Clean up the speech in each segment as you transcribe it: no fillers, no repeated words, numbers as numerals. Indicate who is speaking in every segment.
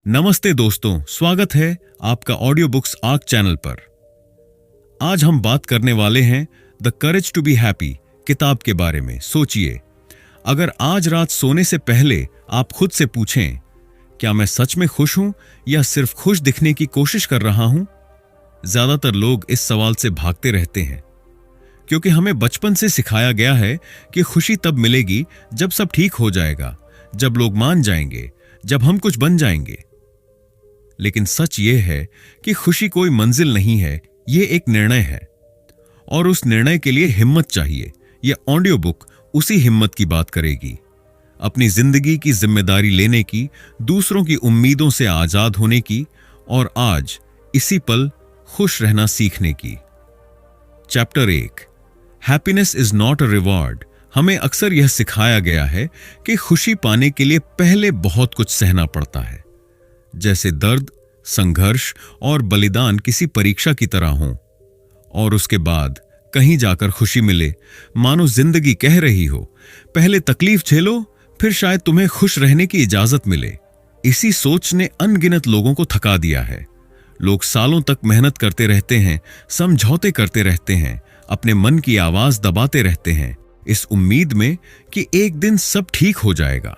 Speaker 1: नमस्ते दोस्तों, स्वागत है आपका ऑडियो बुक्स आर्क चैनल पर। आज हम बात करने वाले हैं the courage to be happy किताब के बारे में। सोचिए, अगर आज रात सोने से पहले आप खुद से पूछें, क्या मैं सच में खुश हूं या सिर्फ खुश दिखने की कोशिश कर रहा हूं? ज्यादातर लोग इस सवाल से भागते रहते हैं, क्योंकि हमें बचपन से सिखाया गया है कि खुशी तब मिलेगी जब सब ठीक हो जाएगा, जब लोग मान जाएंगे, जब हम कुछ बन जाएंगे। लेकिन सच यह है कि खुशी कोई मंजिल नहीं है, यह एक निर्णय है, और उस निर्णय के लिए हिम्मत चाहिए। यह ऑडियो बुक उसी हिम्मत की बात करेगी। अपनी जिंदगी की जिम्मेदारी लेने की, दूसरों की उम्मीदों से आजाद होने की, और आज इसी पल खुश रहना सीखने की। Chapter 1, happiness is not a reward. हमें अक्सर यह सिखाया गया है कि खुशी पाने के लिए पहले बहुत कुछ सहना पड़ता है, जैसे दर्द, संघर्ष और बलिदान किसी परीक्षा की तरह हों, और उसके बाद कहीं जाकर खुशी मिले। मानो जिंदगी कह रही हो, पहले तकलीफ झेलो, फिर शायद तुम्हें खुश रहने की इजाजत मिले। इसी सोच ने अनगिनत लोगों को थका दिया है। लोग सालों तक मेहनत करते रहते हैं, समझौते करते रहते हैं, अपने मन की आवाज दबाते रहते हैं, इस उम्मीद में कि एक दिन सब ठीक हो जाएगा।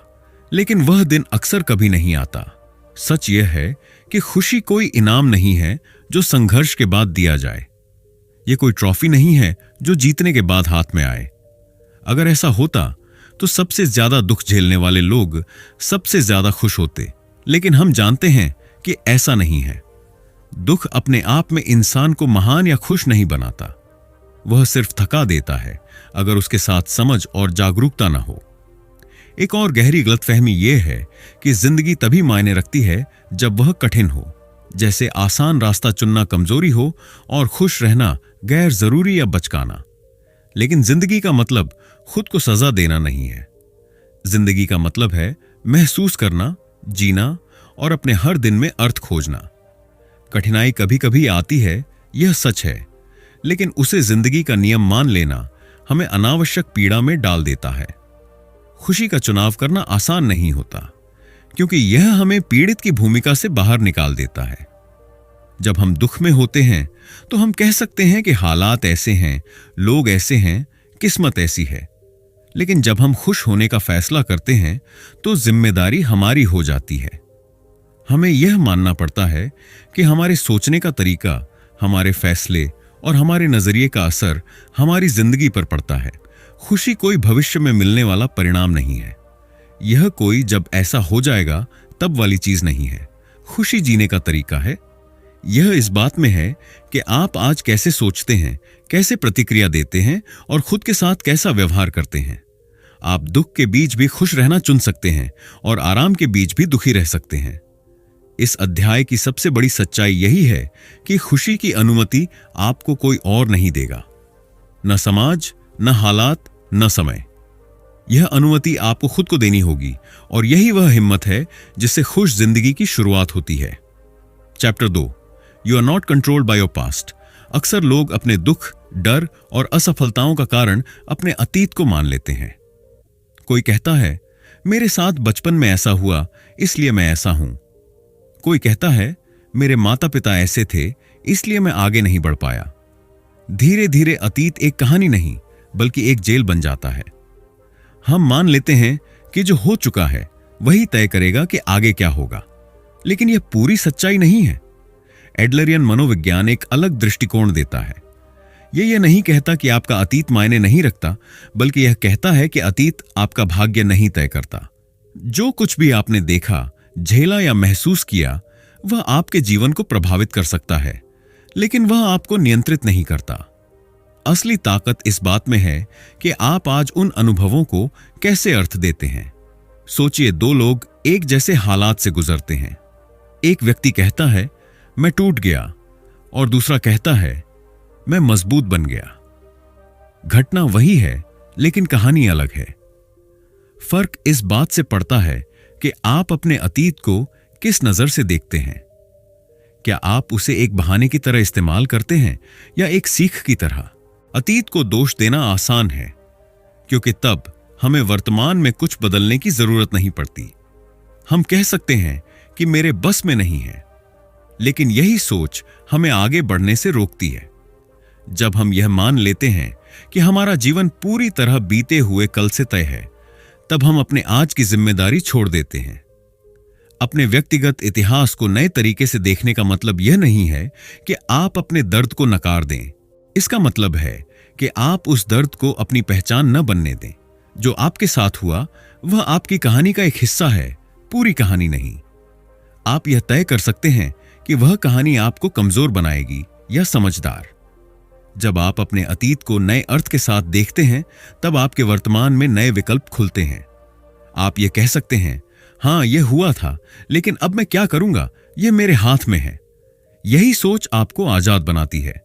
Speaker 1: लेकिन वह दिन अक्सर कभी नहीं आता। सच यह है कि खुशी कोई इनाम नहीं है जो संघर्ष के बाद दिया जाए। यह कोई ट्रॉफी नहीं है जो जीतने के बाद हाथ में आए। अगर ऐसा होता तो सबसे ज्यादा दुख झेलने वाले लोग सबसे ज्यादा खुश होते। लेकिन हम जानते हैं कि ऐसा नहीं है। दुख अपने आप में इंसान को महान या खुश नहीं बनाता। वह सिर्फ थका देता है, अगर उसके साथ समझ और जागरूकता न हो। एक और गहरी गलतफहमी यह है कि जिंदगी तभी मायने रखती है जब वह कठिन हो, जैसे आसान रास्ता चुनना कमजोरी हो और खुश रहना गैर जरूरी या बचकाना। लेकिन जिंदगी का मतलब खुद को सजा देना नहीं है। जिंदगी का मतलब है महसूस करना, जीना और अपने हर दिन में अर्थ खोजना। कठिनाई कभी कभी आती है, यह सच है, लेकिन उसे जिंदगी का नियम मान लेना हमें अनावश्यक पीड़ा में डाल देता है। खुशी का चुनाव करना आसान नहीं होता, क्योंकि यह हमें पीड़ित की भूमिका से बाहर निकाल देता है। जब हम दुख में होते हैं तो हम कह सकते हैं कि हालात ऐसे हैं, लोग ऐसे हैं, किस्मत ऐसी है। लेकिन जब हम खुश होने का फैसला करते हैं तो जिम्मेदारी हमारी हो जाती है। हमें यह मानना पड़ता है कि हमारे सोचने का तरीका, हमारे फैसले और हमारे नजरिए का असर हमारी जिंदगी पर पड़ता है। खुशी कोई भविष्य में मिलने वाला परिणाम नहीं है। यह कोई जब ऐसा हो जाएगा तब वाली चीज नहीं है। खुशी जीने का तरीका है। यह इस बात में है कि आप आज कैसे सोचते हैं, कैसे प्रतिक्रिया देते हैं और खुद के साथ कैसा व्यवहार करते हैं। आप दुख के बीच भी खुश रहना चुन सकते हैं और आराम के बीच भी दुखी रह सकते हैं। इस अध्याय की सबसे बड़ी सच्चाई यही है कि खुशी की अनुमति आपको कोई और नहीं देगा, न समाज, न हालात, न समय। यह अनुमति आपको खुद को देनी होगी, और यही वह हिम्मत है जिससे खुश जिंदगी की शुरुआत होती है। Chapter 2, you are not controlled by your past. अक्सर लोग अपने दुख, डर और असफलताओं का कारण अपने अतीत को मान लेते हैं। कोई कहता है, मेरे साथ बचपन में ऐसा हुआ इसलिए मैं ऐसा हूं। कोई कहता है, मेरे माता पिता ऐसे थे इसलिए मैं आगे नहीं बढ़ पाया। धीरे धीरे अतीत एक कहानी नहीं बल्कि एक जेल बन जाता है। हम मान लेते हैं कि जो हो चुका है वही तय करेगा कि आगे क्या होगा, लेकिन यह पूरी सच्चाई नहीं है। एडलरियन मनोविज्ञान एक अलग दृष्टिकोण देता है। यह नहीं कहता कि आपका अतीत मायने नहीं रखता, बल्कि यह कहता है कि अतीत आपका भाग्य नहीं तय करता। जो कुछ भी आपने देखा, झेला या महसूस किया, वह आपके जीवन को प्रभावित कर सकता है, लेकिन वह आपको नियंत्रित नहीं करता। असली ताकत इस बात में है कि आप आज उन अनुभवों को कैसे अर्थ देते हैं। सोचिए, दो लोग एक जैसे हालात से गुजरते हैं। एक व्यक्ति कहता है, मैं टूट गया, और दूसरा कहता है, मैं मजबूत बन गया। घटना वही है, लेकिन कहानी अलग है। फर्क इस बात से पड़ता है कि आप अपने अतीत को किस नजर से देखते हैं। क्या आप उसे एक बहाने की तरह इस्तेमाल करते हैं या एक सीख की तरह? अतीत को दोष देना आसान है, क्योंकि तब हमें वर्तमान में कुछ बदलने की जरूरत नहीं पड़ती। हम कह सकते हैं कि मेरे बस में नहीं है, लेकिन यही सोच हमें आगे बढ़ने से रोकती है। जब हम यह मान लेते हैं कि हमारा जीवन पूरी तरह बीते हुए कल से तय है, तब हम अपने आज की जिम्मेदारी छोड़ देते हैं। अपने व्यक्तिगत इतिहास को नए तरीके से देखने का मतलब यह नहीं है कि आप अपने दर्द को नकार दें। इसका मतलब है कि आप उस दर्द को अपनी पहचान न बनने दें। जो आपके साथ हुआ वह आपकी कहानी का एक हिस्सा है, पूरी कहानी नहीं। आप यह तय कर सकते हैं कि वह कहानी आपको कमजोर बनाएगी या समझदार। जब आप अपने अतीत को नए अर्थ के साथ देखते हैं, तब आपके वर्तमान में नए विकल्प खुलते हैं। आप यह कह सकते हैं, हाँ यह हुआ था, लेकिन अब मैं क्या करूंगा, यह मेरे हाथ में है। यही सोच आपको आजाद बनाती है।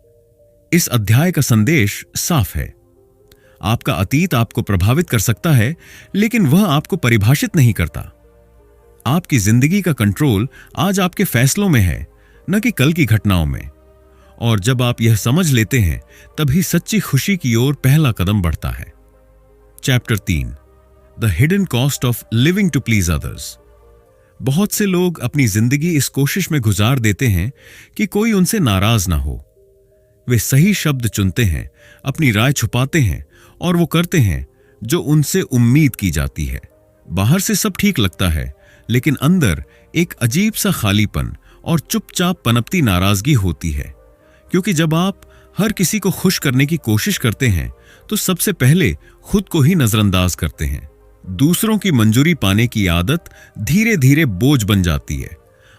Speaker 1: इस अध्याय का संदेश साफ है। आपका अतीत आपको प्रभावित कर सकता है, लेकिन वह आपको परिभाषित नहीं करता। आपकी जिंदगी का कंट्रोल आज आपके फैसलों में है, न कि कल की घटनाओं में। और जब आप यह समझ लेते हैं, तभी सच्ची खुशी की ओर पहला कदम बढ़ता है। Chapter 3, the hidden cost of living to please others. बहुत से लोग अपनी जिंदगी इस कोशिश में गुजार देते हैं कि कोई उनसे नाराज ना हो। वे सही शब्द चुनते हैं, अपनी राय छुपाते हैं और वो करते हैं जो उनसे उम्मीद की जाती है। बाहर से सब ठीक लगता है, लेकिन अंदर एक अजीब सा खालीपन और चुपचाप पनपती नाराजगी होती है। क्योंकि जब आप हर किसी को खुश करने की कोशिश करते हैं, तो सबसे पहले खुद को ही नजरअंदाज करते हैं। दूसरों की मंजूरी पाने की आदत धीरे धीरे बोझ बन जाती है।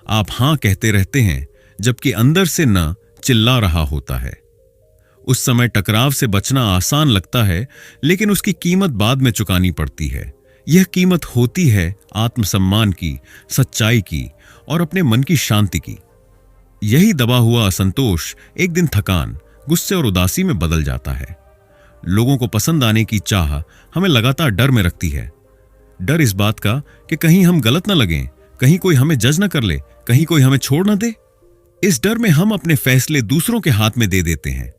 Speaker 1: आप हां कहते रहते हैं, जबकि अंदर से न चिल्ला रहा होता है। उस समय टकराव से बचना आसान लगता है, लेकिन उसकी कीमत बाद में चुकानी पड़ती है। यह कीमत होती है आत्मसम्मान की, सच्चाई की और अपने मन की शांति की। यही दबा हुआ असंतोष एक दिन थकान, गुस्से और उदासी में बदल जाता है। लोगों को पसंद आने की चाह हमें लगातार डर में रखती है। डर इस बात का कि कहीं हम गलत न लगें, कहीं कोई हमें जज न कर ले, कहीं कोई हमें छोड़ न दे। इस डर में हम अपने फैसले दूसरों के हाथ में दे देते हैं।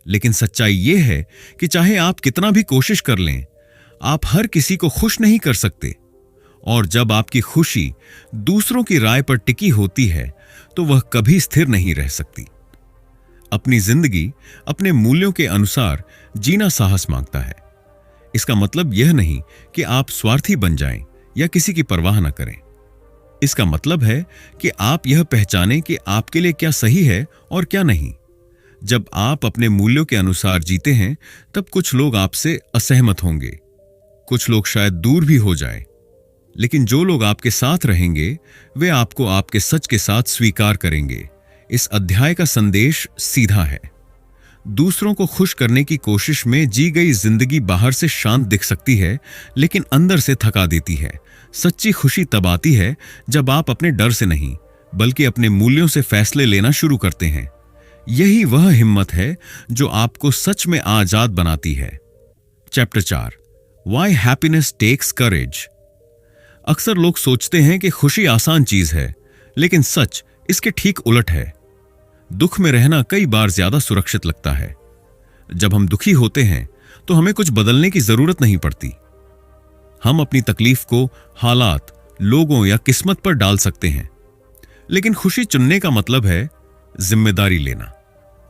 Speaker 1: लेकिन सच्चाई यह है कि चाहे आप कितना भी कोशिश कर लें, आप हर किसी को खुश नहीं कर सकते। और जब आपकी खुशी दूसरों की राय पर टिकी होती है, तो वह कभी स्थिर नहीं रह सकती। अपनी जिंदगी अपने मूल्यों के अनुसार जीना साहस मांगता है। इसका मतलब यह नहीं कि आप स्वार्थी बन जाएं या किसी की परवाह न करें। इसका मतलब है कि आप यह पहचानें कि आपके लिए क्या सही है और क्या नहीं। जब आप अपने मूल्यों के अनुसार जीते हैं, तब कुछ लोग आपसे असहमत होंगे, कुछ लोग शायद दूर भी हो जाएं, लेकिन जो लोग आपके साथ रहेंगे, वे आपको आपके सच के साथ स्वीकार करेंगे। इस अध्याय का संदेश सीधा है। दूसरों को खुश करने की कोशिश में जी गई जिंदगी बाहर से शांत दिख सकती है, लेकिन अंदर से थका देती है। सच्ची खुशी तब आती है जब आप अपने डर से नहीं, बल्कि अपने मूल्यों से फैसले लेना शुरू करते हैं। यही वह हिम्मत है जो आपको सच में आजाद बनाती है। Chapter 4, why happiness takes courage. अक्सर लोग सोचते हैं कि खुशी आसान चीज है, लेकिन सच इसके ठीक उलट है। दुख में रहना कई बार ज्यादा सुरक्षित लगता है। जब हम दुखी होते हैं, तो हमें कुछ बदलने की जरूरत नहीं पड़ती। हम अपनी तकलीफ को हालात, लोगों या किस्मत पर डाल सकते हैं। लेकिन खुशी चुनने का मतलब है जिम्मेदारी लेना,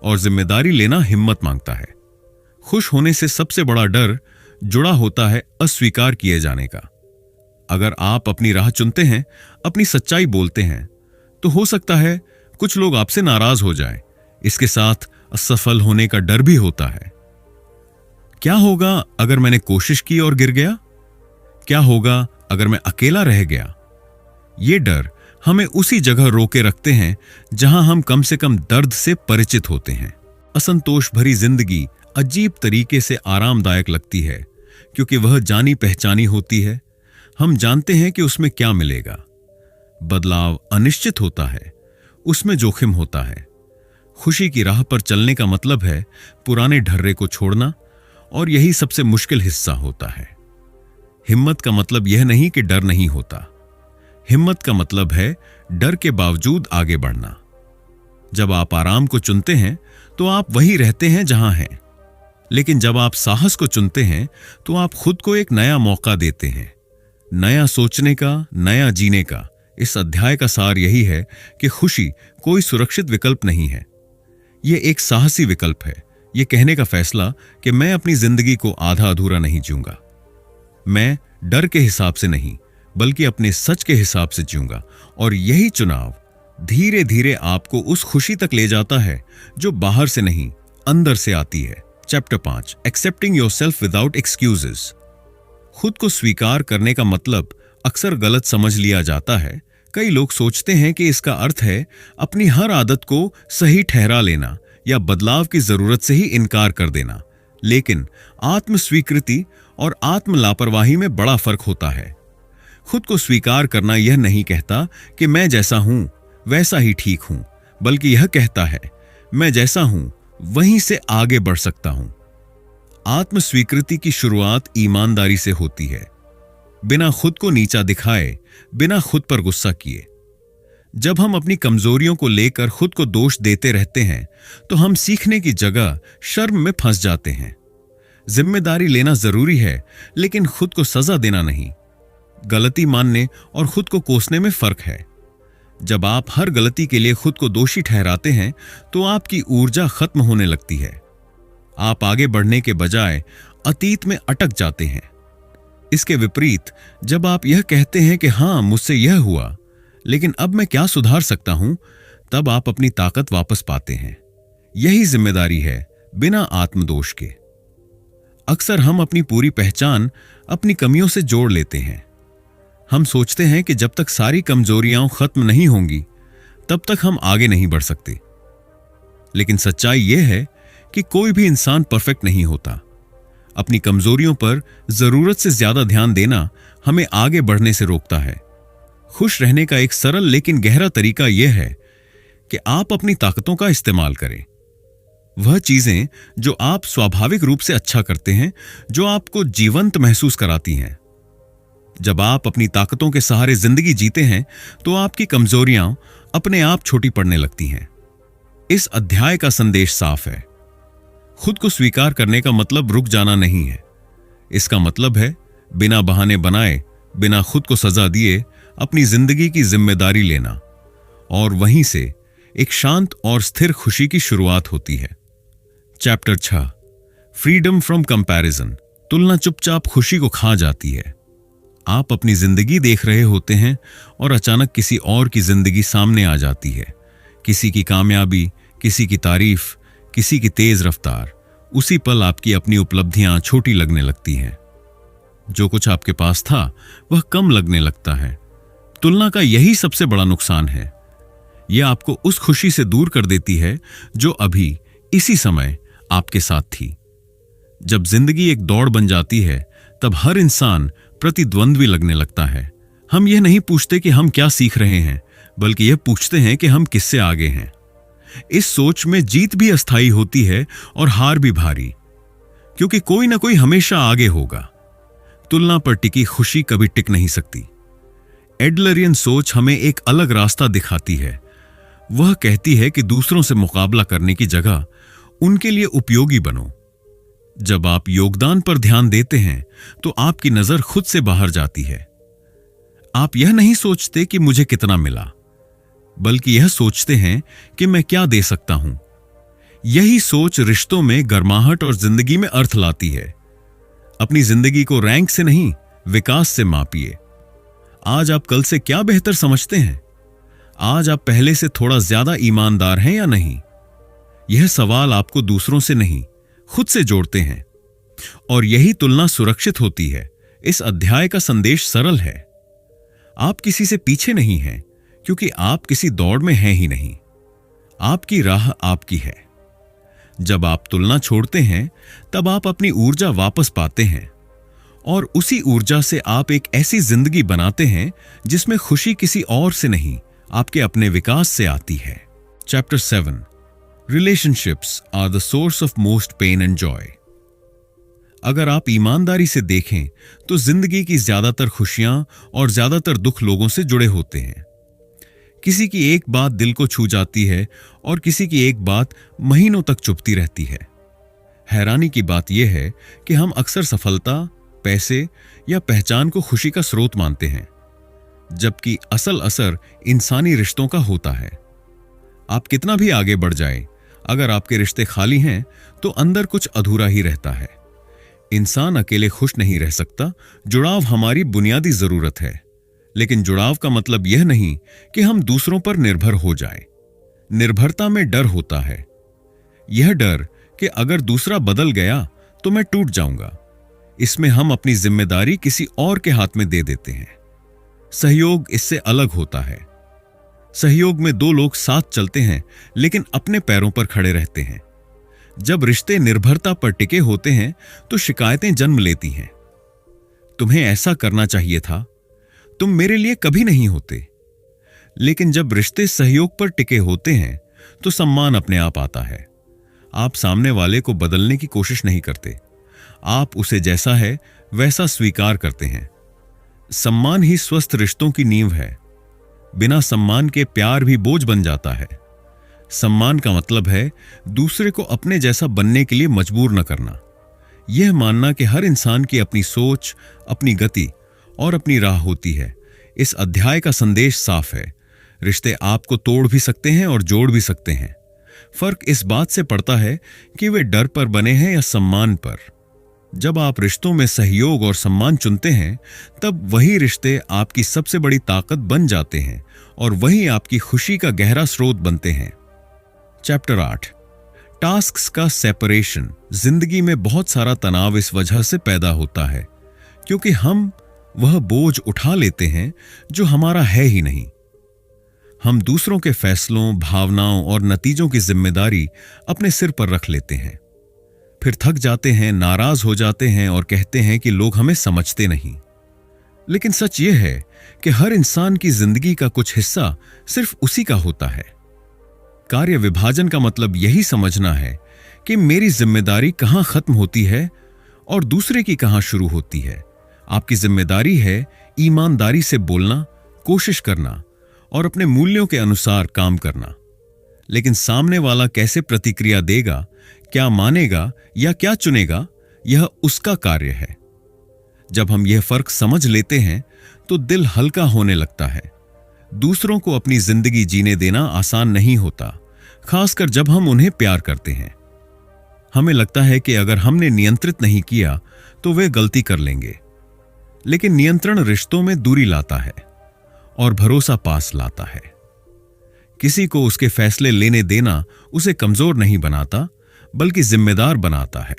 Speaker 1: और जिम्मेदारी लेना हिम्मत मांगता है। खुश होने से सबसे बड़ा डर जुड़ा होता है अस्वीकार किए जाने का। अगर आप अपनी राह चुनते हैं, अपनी सच्चाई बोलते हैं, तो हो सकता है कुछ लोग आपसे नाराज हो जाएं। इसके साथ असफल होने का डर भी होता है। क्या होगा अगर मैंने कोशिश की और गिर गया? क्या होगा अगर मैं अकेला रह गया? ये डर हमें उसी जगह रोके रखते हैं जहां हम कम से कम दर्द से परिचित होते हैं। असंतोष भरी जिंदगी अजीब तरीके से आरामदायक लगती है, क्योंकि वह जानी पहचानी होती है। हम जानते हैं कि उसमें क्या मिलेगा। बदलाव अनिश्चित होता है, उसमें जोखिम होता है। खुशी की राह पर चलने का मतलब है पुराने ढर्रे को छोड़ना, और यही सबसे मुश्किल हिस्सा होता है। हिम्मत का मतलब यह नहीं कि डर नहीं होता। हिम्मत का मतलब है डर के बावजूद आगे बढ़ना। जब आप आराम को चुनते हैं, तो आप वही रहते हैं जहां हैं। लेकिन जब आप साहस को चुनते हैं, तो आप खुद को एक नया मौका देते हैं, नया सोचने का, नया जीने का, इस अध्याय का सार यही है कि खुशी कोई सुरक्षित विकल्प नहीं है। यह एक साहसी विकल्प है। यह कहने का फैसला कि मैं अपनी जिंदगी को आधा अधूरा नहीं जीऊंगा। मैं डर के हिसाब से नहीं, बल्कि अपने सच के हिसाब से जीऊंगा। और यही चुनाव धीरे धीरे आपको उस खुशी तक ले जाता है जो बाहर से नहीं, अंदर से आती है। Chapter 5, accepting yourself without excuses. खुद को स्वीकार करने का मतलब अक्सर गलत समझ लिया जाता है। कई लोग सोचते हैं कि इसका अर्थ है अपनी हर आदत को सही ठहरा लेना या बदलाव की जरूरत से ही इनकार कर देना। लेकिन आत्म स्वीकृति और आत्म लापरवाही में बड़ा फर्क होता है। खुद को स्वीकार करना यह नहीं कहता कि मैं जैसा हूं वैसा ही ठीक हूं, बल्कि यह कहता है मैं जैसा हूं वहीं से आगे बढ़ सकता हूं। आत्म स्वीकृति की शुरुआत ईमानदारी से होती है, बिना खुद को नीचा दिखाए, बिना खुद पर गुस्सा किए। जब हम अपनी कमजोरियों को लेकर खुद को दोष देते रहते हैं तो हम सीखने की जगह शर्म में फंस जाते हैं। जिम्मेदारी लेना जरूरी है, लेकिन खुद को सजा देना नहीं। गलती मानने और खुद को कोसने में फर्क है। जब आप हर गलती के लिए खुद को दोषी ठहराते हैं तो आपकी ऊर्जा खत्म होने लगती है। आप आगे बढ़ने के बजाय अतीत में अटक जाते हैं। इसके विपरीत जब आप यह कहते हैं कि हां, मुझसे यह हुआ, लेकिन अब मैं क्या सुधार सकता हूं, तब आप अपनी ताकत वापस पाते हैं। यही जिम्मेदारी है, बिना आत्मदोष के। अक्सर हम अपनी पूरी पहचान अपनी कमियों से जोड़ लेते हैं। हम सोचते हैं कि जब तक सारी कमजोरियां खत्म नहीं होंगी तब तक हम आगे नहीं बढ़ सकते। लेकिन सच्चाई यह है कि कोई भी इंसान परफेक्ट नहीं होता। अपनी कमजोरियों पर जरूरत से ज्यादा ध्यान देना हमें आगे बढ़ने से रोकता है। खुश रहने का एक सरल लेकिन गहरा तरीका यह है कि आप अपनी ताकतों का इस्तेमाल करें। वह चीजें जो आप स्वाभाविक रूप से अच्छा करते हैं, जो आपको जीवंत महसूस कराती हैं। जब आप अपनी ताकतों के सहारे जिंदगी जीते हैं तो आपकी कमजोरियां अपने आप छोटी पड़ने लगती हैं। इस अध्याय का संदेश साफ है। खुद को स्वीकार करने का मतलब रुक जाना नहीं है। इसका मतलब है बिना बहाने बनाए, बिना खुद को सजा दिए अपनी जिंदगी की जिम्मेदारी लेना। और वहीं से एक शांत और स्थिर खुशी की शुरुआत होती है। Chapter 6, freedom from comparison. तुलना चुपचाप खुशी को खा जाती है। आप अपनी जिंदगी देख रहे होते हैं और अचानक किसी और की जिंदगी सामने आ जाती है। किसी की कामयाबी, किसी की तारीफ, किसी की तेज रफ्तार। उसी पल आपकी अपनी उपलब्धियां छोटी लगने लगती हैं। जो कुछ आपके पास था वह कम लगने लगता है। तुलना का यही सबसे बड़ा नुकसान है। यह आपको उस खुशी से दूर कर देती है जो अभी इसी समय आपके साथ थी। जब जिंदगी एक दौड़ बन जाती है तब हर इंसान प्रतिद्वंद्वी लगने लगता है। हम यह नहीं पूछते कि हम क्या सीख रहे हैं, बल्कि यह पूछते हैं कि हम किससे आगे हैं। इस सोच में जीत भी अस्थायी होती है और हार भी भारी, क्योंकि कोई ना कोई हमेशा आगे होगा। तुलना पर टिकी खुशी कभी टिक नहीं सकती। एडलरियन सोच हमें एक अलग रास्ता दिखाती है। वह कहती है कि दूसरों से मुकाबला करने की जगह उनके लिए उपयोगी बनो। जब आप योगदान पर ध्यान देते हैं तो आपकी नजर खुद से बाहर जाती है। आप यह नहीं सोचते कि मुझे कितना मिला, बल्कि यह सोचते हैं कि मैं क्या दे सकता हूं। यही सोच रिश्तों में गर्माहट और जिंदगी में अर्थ लाती है। अपनी जिंदगी को रैंक से नहीं, विकास से मापिए। आज आप कल से क्या बेहतर समझते हैं? आज आप पहले से थोड़ा ज्यादा ईमानदार हैं या नहीं? यह सवाल आपको दूसरों से नहीं, खुद से जोड़ते हैं। और यही तुलना सुरक्षित होती है। इस अध्याय का संदेश सरल है। आप किसी से पीछे नहीं हैं, क्योंकि आप किसी दौड़ में हैं ही नहीं। आपकी राह आपकी है। जब आप तुलना छोड़ते हैं तब आप अपनी ऊर्जा वापस पाते हैं, और उसी ऊर्जा से आप एक ऐसी जिंदगी बनाते हैं जिसमें खुशी किसी और से नहीं, आपके अपने विकास से आती है। Chapter 7, relationships are the source of most pain and joy. अगर आप ईमानदारी से देखें तो जिंदगी की ज्यादातर खुशियां और ज्यादातर दुख लोगों से जुड़े होते हैं। किसी की एक बात दिल को छू जाती है और किसी की एक बात महीनों तक चुभती रहती है। हैरानी की बात यह है कि हम अक्सर सफलता, पैसे या पहचान को खुशी का स्रोत मानते हैं, जबकि असल असर इंसानी रिश्तों का होता है। आप कितना भी आगे बढ़ जाए, अगर आपके रिश्ते खाली हैं तो अंदर कुछ अधूरा ही रहता है। इंसान अकेले खुश नहीं रह सकता। जुड़ाव हमारी बुनियादी जरूरत है, लेकिन जुड़ाव का मतलब यह नहीं कि हम दूसरों पर निर्भर हो जाएं। निर्भरता में डर होता है, यह डर कि अगर दूसरा बदल गया तो मैं टूट जाऊंगा। इसमें हम अपनी जिम्मेदारी किसी और के हाथ में दे देते हैं। सहयोग इससे अलग होता है। सहयोग में दो लोग साथ चलते हैं लेकिन अपने पैरों पर खड़े रहते हैं। जब रिश्ते निर्भरता पर टिके होते हैं तो शिकायतें जन्म लेती हैं। तुम्हें ऐसा करना चाहिए था, तुम मेरे लिए कभी नहीं होते। लेकिन जब रिश्ते सहयोग पर टिके होते हैं तो सम्मान अपने आप आता है। आप सामने वाले को बदलने की कोशिश नहीं करते, आप उसे जैसा है वैसा स्वीकार करते हैं। सम्मान ही स्वस्थ रिश्तों की नींव है। बिना सम्मान के प्यार भी बोझ बन जाता है। सम्मान का मतलब है दूसरे को अपने जैसा बनने के लिए मजबूर न करना। यह मानना कि हर इंसान की अपनी सोच, अपनी गति और अपनी राह होती है। इस अध्याय का संदेश साफ है, रिश्ते आपको तोड़ भी सकते हैं और जोड़ भी सकते हैं। फर्क इस बात से पड़ता है कि वे डर पर बने हैं या सम्मान पर। जब आप रिश्तों में सहयोग और सम्मान चुनते हैं, तब वही रिश्ते आपकी सबसे बड़ी ताकत बन जाते हैं और वही आपकी खुशी का गहरा स्रोत बनते हैं। चैप्टर 8, टास्क्स का सेपरेशन। जिंदगी में बहुत सारा तनाव इस वजह से पैदा होता है क्योंकि हम वह बोझ उठा लेते हैं जो हमारा है ही नहीं। हम दूसरों के फैसलों, भावनाओं और नतीजों की जिम्मेदारी अपने सिर पर रख लेते हैं। फिर थक जाते हैं, नाराज हो जाते हैं और कहते हैं कि लोग हमें समझते नहीं। लेकिन सच यह है कि हर इंसान की जिंदगी का कुछ हिस्सा सिर्फ उसी का होता है। कार्य विभाजन का मतलब यही समझना है कि मेरी जिम्मेदारी कहां खत्म होती है और दूसरे की कहां शुरू होती है। आपकी जिम्मेदारी है ईमानदारी से बोलना, कोशिश करना और अपने मूल्यों के अनुसार काम करना। लेकिन सामने वाला कैसे प्रतिक्रिया देगा, क्या मानेगा या क्या चुनेगा, यह उसका कार्य है। जब हम यह फर्क समझ लेते हैं तो दिल हल्का होने लगता है। दूसरों को अपनी जिंदगी जीने देना आसान नहीं होता, खासकर जब हम उन्हें प्यार करते हैं। हमें लगता है कि अगर हमने नियंत्रित नहीं किया तो वे गलती कर लेंगे। लेकिन नियंत्रण रिश्तों में दूरी लाता है और भरोसा पास लाता है। किसी को उसके फैसले लेने देना उसे कमजोर नहीं बनाता, बल्कि जिम्मेदार बनाता है।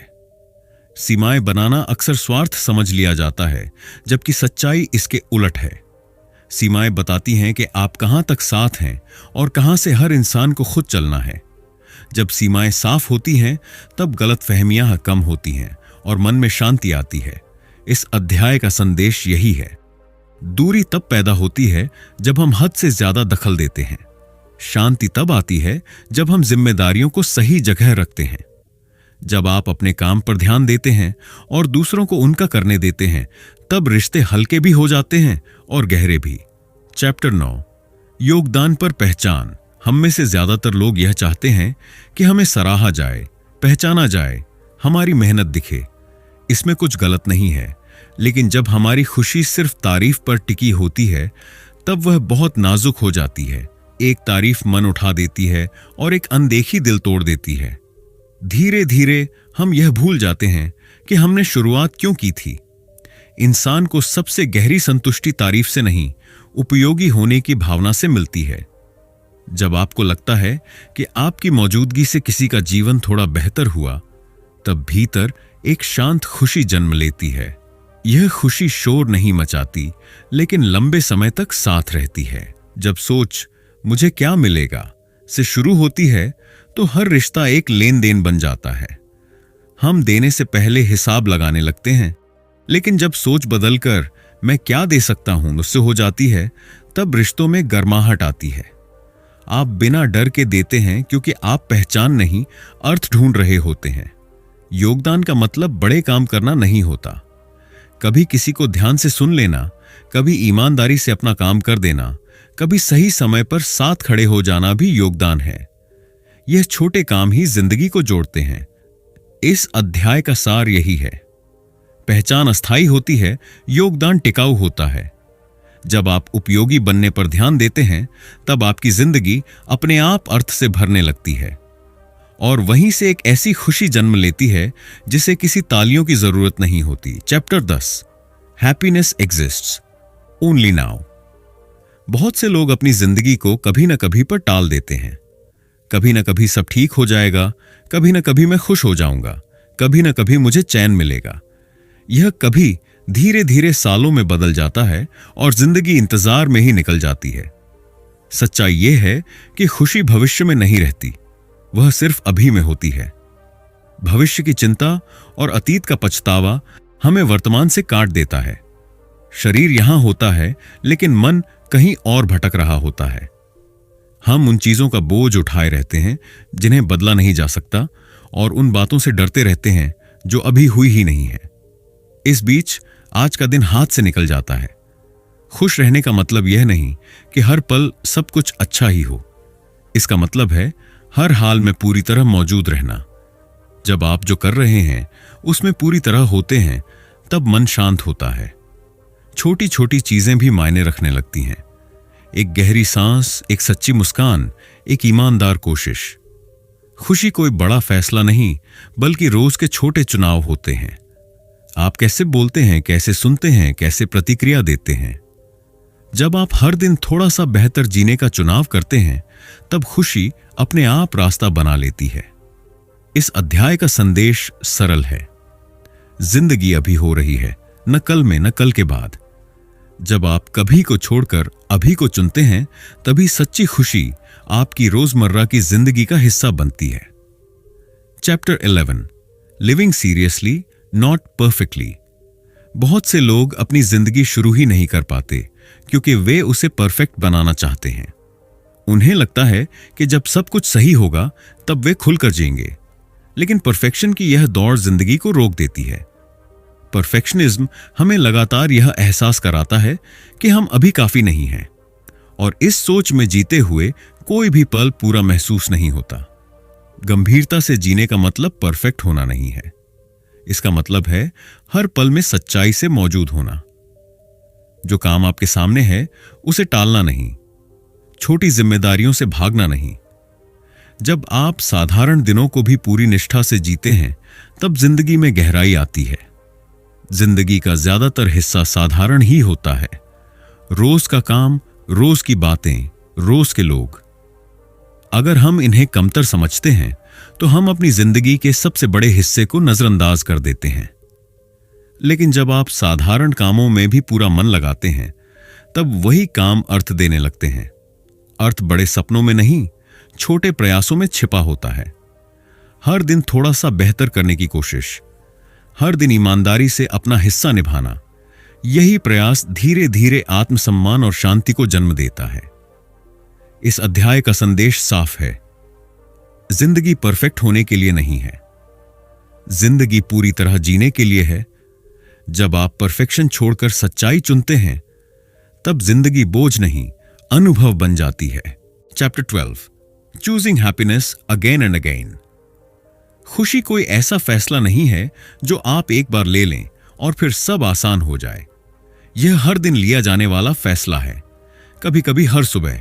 Speaker 1: सीमाएं बनाना अक्सर स्वार्थ समझ लिया जाता है, जबकि सच्चाई इसके उलट है। सीमाएं बताती हैं कि आप कहां तक साथ हैं और कहां से हर इंसान को खुद चलना है। जब सीमाएं साफ होती हैं, तब गलतफहमियां कम होती हैं और मन में शांति आती है। इस अध्याय का संदेश यही है। दूरी तब पैदा होती है जब हम हद से ज्यादा दखल देते हैं। शांति तब आती है जब हम जिम्मेदारियों को सही जगह रखते हैं। जब आप अपने काम पर ध्यान देते हैं और दूसरों को उनका करने देते हैं, तब रिश्ते हल्के भी हो जाते हैं और गहरे भी। चैप्टर 9, योगदान पर पहचान। हम में से ज्यादातर लोग यह चाहते हैं कि हमें सराहा जाए, पहचाना जाए, हमारी मेहनत दिखे। इसमें कुछ गलत नहीं है, लेकिन जब हमारी खुशी सिर्फ तारीफ पर टिकी होती है, तब वह बहुत नाजुक हो जाती है। एक तारीफ मन उठा देती है और एक अनदेखी दिल तोड़ देती है। धीरे धीरे हम यह भूल जाते हैं कि हमने शुरुआत क्यों की थी। इंसान को सबसे गहरी संतुष्टि तारीफ से नहीं, उपयोगी होने की भावना से मिलती है। जब आपको लगता है कि आपकी मौजूदगी से किसी का जीवन थोड़ा बेहतर हुआ, तब भीतर एक शांत खुशी जन्म लेती है। यह खुशी शोर नहीं मचाती, लेकिन लंबे समय तक साथ रहती है। जब सोच मुझे क्या मिलेगा से शुरू होती है, तो हर रिश्ता एक लेन देन बन जाता है। हम देने से पहले हिसाब लगाने लगते हैं, लेकिन जब सोच बदलकर मैं क्या दे सकता हूं उससे हो जाती है, तब रिश्तों में गर्माहट आती है। आप बिना डर के देते हैं क्योंकि आप पहचान नहीं, अर्थ ढूंढ रहे होते हैं। योगदान का मतलब बड़े काम करना नहीं होता। कभी किसी को ध्यान से सुन लेना, कभी ईमानदारी से अपना काम कर देना, कभी सही समय पर साथ खड़े हो जाना भी योगदान है। यह छोटे काम ही जिंदगी को जोड़ते हैं। इस अध्याय का सार यही है। पहचान अस्थायी होती है, योगदान टिकाऊ होता है। जब आप उपयोगी बनने पर ध्यान देते हैं, तब आपकी जिंदगी अपने आप अर्थ से भरने लगती है और वहीं से एक ऐसी खुशी जन्म लेती है जिसे किसी तालियों की जरूरत नहीं होती। Chapter 10, happiness exists only now. बहुत से लोग अपनी जिंदगी को कभी ना कभी पर टाल देते हैं। कभी ना कभी सब ठीक हो जाएगा, कभी ना कभी मैं खुश हो जाऊंगा, कभी ना कभी मुझे चैन मिलेगा। यह कभी धीरे धीरे सालों में बदल जाता है और जिंदगी इंतजार में ही निकल जाती है। सच्चाई यह है कि खुशी भविष्य में नहीं रहती, वह सिर्फ अभी में होती है। भविष्य की चिंता और अतीत का पछतावा हमें वर्तमान से काट देता है। शरीर यहां होता है, लेकिन मन कहीं और भटक रहा होता है। हम उन चीजों का बोझ उठाए रहते हैं जिन्हें बदला नहीं जा सकता और उन बातों से डरते रहते हैं जो अभी हुई ही नहीं है। इस बीच आज का दिन हाथ से निकल जाता है। खुश रहने का मतलब यह नहीं कि हर पल सब कुछ अच्छा ही हो। इसका मतलब है हर हाल में पूरी तरह मौजूद रहना। जब आप जो कर रहे हैं उसमें पूरी तरह होते हैं, तब मन शांत होता है। छोटी छोटी चीजें भी मायने रखने लगती हैं। एक गहरी सांस, एक सच्ची मुस्कान, एक ईमानदार कोशिश। खुशी कोई बड़ा फैसला नहीं, बल्कि रोज के छोटे चुनाव होते हैं। आप कैसे बोलते हैं, कैसे सुनते हैं, कैसे प्रतिक्रिया देते हैं। जब आप हर दिन थोड़ा सा बेहतर जीने का चुनाव करते हैं, तब खुशी अपने आप रास्ता बना लेती है। इस अध्याय का संदेश सरल है। जिंदगी अभी हो रही है, न कल में, न कल के बाद। जब आप कभी को छोड़कर अभी को चुनते हैं, तभी सच्ची खुशी आपकी रोजमर्रा की जिंदगी का हिस्सा बनती है। Chapter 11, living seriously not perfectly. बहुत से लोग अपनी जिंदगी शुरू ही नहीं कर पाते क्योंकि वे उसे परफेक्ट बनाना चाहते हैं। उन्हें लगता है कि जब सब कुछ सही होगा तब वे खुलकर जिएंगे, लेकिन परफेक्शन की यह दौड़ जिंदगी को रोक देती है। परफेक्शनिज्म हमें लगातार यह एहसास कराता है कि हम अभी काफी नहीं हैं, और इस सोच में जीते हुए कोई भी पल पूरा महसूस नहीं होता। गंभीरता से जीने का मतलब परफेक्ट होना नहीं है। इसका मतलब है हर पल में सच्चाई से मौजूद होना। जो काम आपके सामने है उसे टालना नहीं, छोटी जिम्मेदारियों से भागना नहीं। जब आप साधारण दिनों को भी पूरी निष्ठा से जीते हैं, तब जिंदगी में गहराई आती है। जिंदगी का ज्यादातर हिस्सा साधारण ही होता है। रोज का काम, रोज की बातें, रोज के लोग। अगर हम इन्हें कमतर समझते हैं तो हम अपनी जिंदगी के सबसे बड़े हिस्से को नजरअंदाज कर देते हैं। लेकिन जब आप साधारण कामों में भी पूरा मन लगाते हैं, तब वही काम अर्थ देने लगते हैं। अर्थ बड़े सपनों में नहीं, छोटे प्रयासों में छिपा होता है। हर दिन थोड़ा सा बेहतर करने की कोशिश, हर दिन ईमानदारी से अपना हिस्सा निभाना, यही प्रयास धीरे धीरे आत्मसम्मान और शांति को जन्म देता है। इस अध्याय का संदेश साफ है। जिंदगी परफेक्ट होने के लिए नहीं है, जिंदगी पूरी तरह जीने के लिए है। जब आप परफेक्शन छोड़कर सच्चाई चुनते हैं, तब जिंदगी बोझ नहीं, अनुभव बन जाती है। Chapter 12, choosing happiness again and again. खुशी कोई ऐसा फैसला नहीं है जो आप एक बार ले लें और फिर सब आसान हो जाए। यह हर दिन लिया जाने वाला फैसला है। कभी कभी हर सुबह,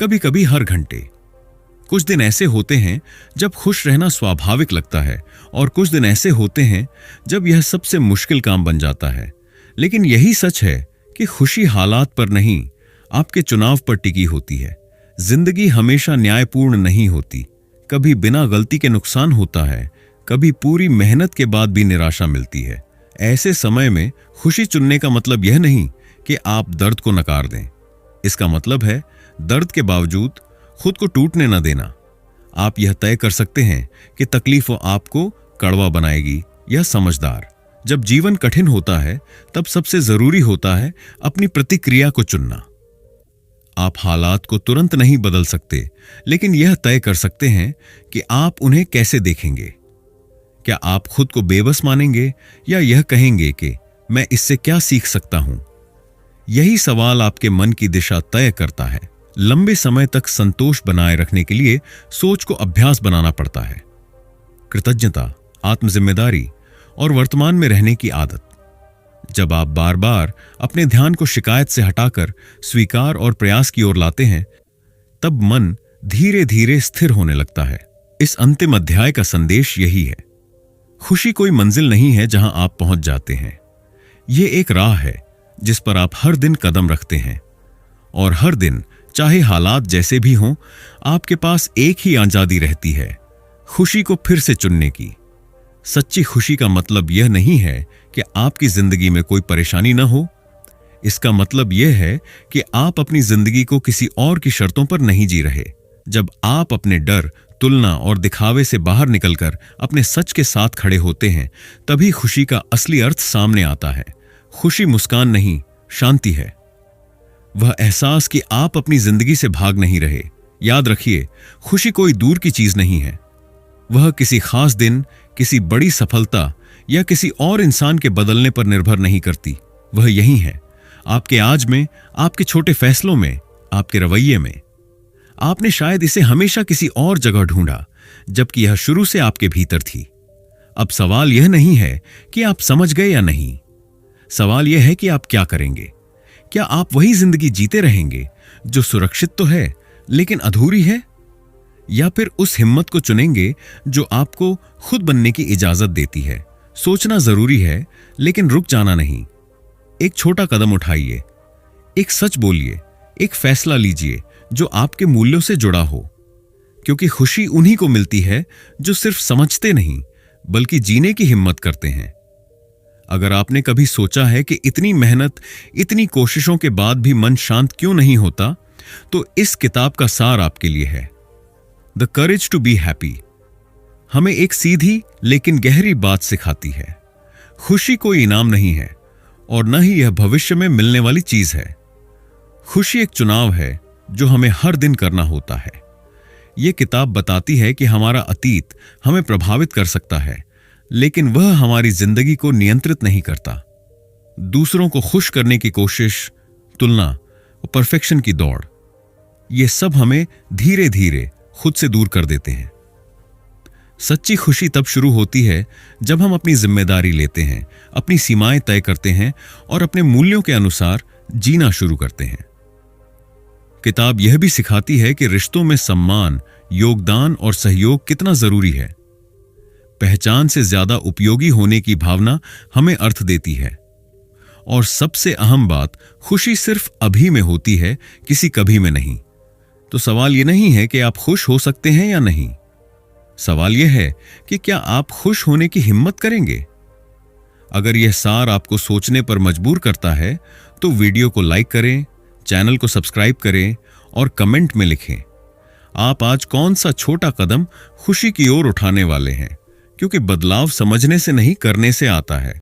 Speaker 1: कभी कभी हर घंटे। कुछ दिन ऐसे होते हैं जब खुश रहना स्वाभाविक लगता है, और कुछ दिन ऐसे होते हैं जब यह सबसे मुश्किल काम बन जाता है। लेकिन यही सच है कि खुशी हालात पर नहीं, आपके चुनाव पर टिकी होती है। जिंदगी हमेशा न्यायपूर्ण नहीं होती। कभी बिना गलती के नुकसान होता है, कभी पूरी मेहनत के बाद भी निराशा मिलती है। ऐसे समय में खुशी चुनने का मतलब यह नहीं कि आप दर्द को नकार दें। इसका मतलब है दर्द के बावजूद खुद को टूटने न देना। आप यह तय कर सकते हैं कि तकलीफ आपको कड़वा बनाएगी या समझदार। जब जीवन कठिन होता है, तब सबसे जरूरी होता है अपनी प्रतिक्रिया को चुनना। आप हालात को तुरंत नहीं बदल सकते, लेकिन यह तय कर सकते हैं कि आप उन्हें कैसे देखेंगे। क्या आप खुद को बेबस मानेंगे या यह कहेंगे कि मैं इससे क्या सीख सकता हूं? यही सवाल आपके मन की दिशा तय करता है। लंबे समय तक संतोष बनाए रखने के लिए सोच को अभ्यास बनाना पड़ता है। कृतज्ञता, आत्मजिम्मेदारी और वर्तमान में रहने की आदत। जब आप बार बार अपने ध्यान को शिकायत से हटाकर स्वीकार और प्रयास की ओर लाते हैं, तब मन धीरे धीरे स्थिर होने लगता है। इस अंतिम अध्याय का संदेश यही है, खुशी कोई मंजिल नहीं है जहां आप पहुंच जाते हैं। यह एक राह है जिस पर आप हर दिन कदम रखते हैं, और हर दिन, चाहे हालात जैसे भी हों, आपके पास एक ही आजादी रहती है, खुशी को फिर से चुनने की। सच्ची खुशी का मतलब यह नहीं है कि आपकी जिंदगी में कोई परेशानी न हो। इसका मतलब यह है कि आप अपनी जिंदगी को किसी और की शर्तों पर नहीं जी रहे। जब आप अपने डर, तुलना और दिखावे से बाहर निकलकर अपने सच के साथ खड़े होते हैं, तभी खुशी का असली अर्थ सामने आता है। खुशी मुस्कान नहीं, शांति है। वह एहसास कि आप अपनी जिंदगी से भाग नहीं रहे। याद रखिए, खुशी कोई दूर की चीज नहीं है। वह किसी खास दिन, किसी बड़ी सफलता या किसी और इंसान के बदलने पर निर्भर नहीं करती। वह यही है, आपके आज में, आपके छोटे फैसलों में, आपके रवैये में। आपने शायद इसे हमेशा किसी और जगह ढूंढा, जबकि यह शुरू से आपके भीतर थी। अब सवाल यह नहीं है कि आप समझ गए या नहीं। सवाल यह है कि आप क्या करेंगे। क्या आप वही जिंदगी जीते रहेंगे जो सुरक्षित तो है लेकिन अधूरी है, या फिर उस हिम्मत को चुनेंगे जो आपको खुद बनने की इजाजत देती है। सोचना जरूरी है, लेकिन रुक जाना नहीं। एक छोटा कदम उठाइए, एक सच बोलिए, एक फैसला लीजिए जो आपके मूल्यों से जुड़ा हो, क्योंकि खुशी उन्हीं को मिलती है जो सिर्फ समझते नहीं बल्कि जीने की हिम्मत करते हैं। अगर आपने कभी सोचा है कि इतनी मेहनत, इतनी कोशिशों के बाद भी मन शांत क्यों नहीं होता, तो इस किताब का सार आपके लिए है। The courage to be happy हमें एक सीधी लेकिन गहरी बात सिखाती है। खुशी कोई इनाम नहीं है और न ही यह भविष्य में मिलने वाली चीज है। खुशी एक चुनाव है जो हमें हर दिन करना होता है। यह किताब बताती है कि हमारा अतीत हमें प्रभावित कर सकता है, लेकिन वह हमारी जिंदगी को नियंत्रित नहीं करता। दूसरों को खुश करने की कोशिश, तुलना और परफेक्शन की दौड़, ये सब हमें धीरे धीरे खुद से दूर कर देते हैं। सच्ची खुशी तब शुरू होती है जब हम अपनी जिम्मेदारी लेते हैं, अपनी सीमाएं तय करते हैं और अपने मूल्यों के अनुसार जीना शुरू करते हैं। किताब यह भी सिखाती है कि रिश्तों में सम्मान, योगदान और सहयोग कितना जरूरी है। पहचान से ज्यादा उपयोगी होने की भावना हमें अर्थ देती है। और सबसे अहम बात, खुशी सिर्फ अभी में होती है, किसी कभी में नहीं। तो सवाल यह नहीं है कि आप खुश हो सकते हैं या नहीं। सवाल यह है कि क्या आप खुश होने की हिम्मत करेंगे। अगर यह सार आपको सोचने पर मजबूर करता है, तो वीडियो को लाइक करें, चैनल को सब्सक्राइब करें और कमेंट में लिखें, आप आज कौन सा छोटा कदम खुशी की ओर उठाने वाले हैं, क्योंकि बदलाव समझने से नहीं, करने से आता है।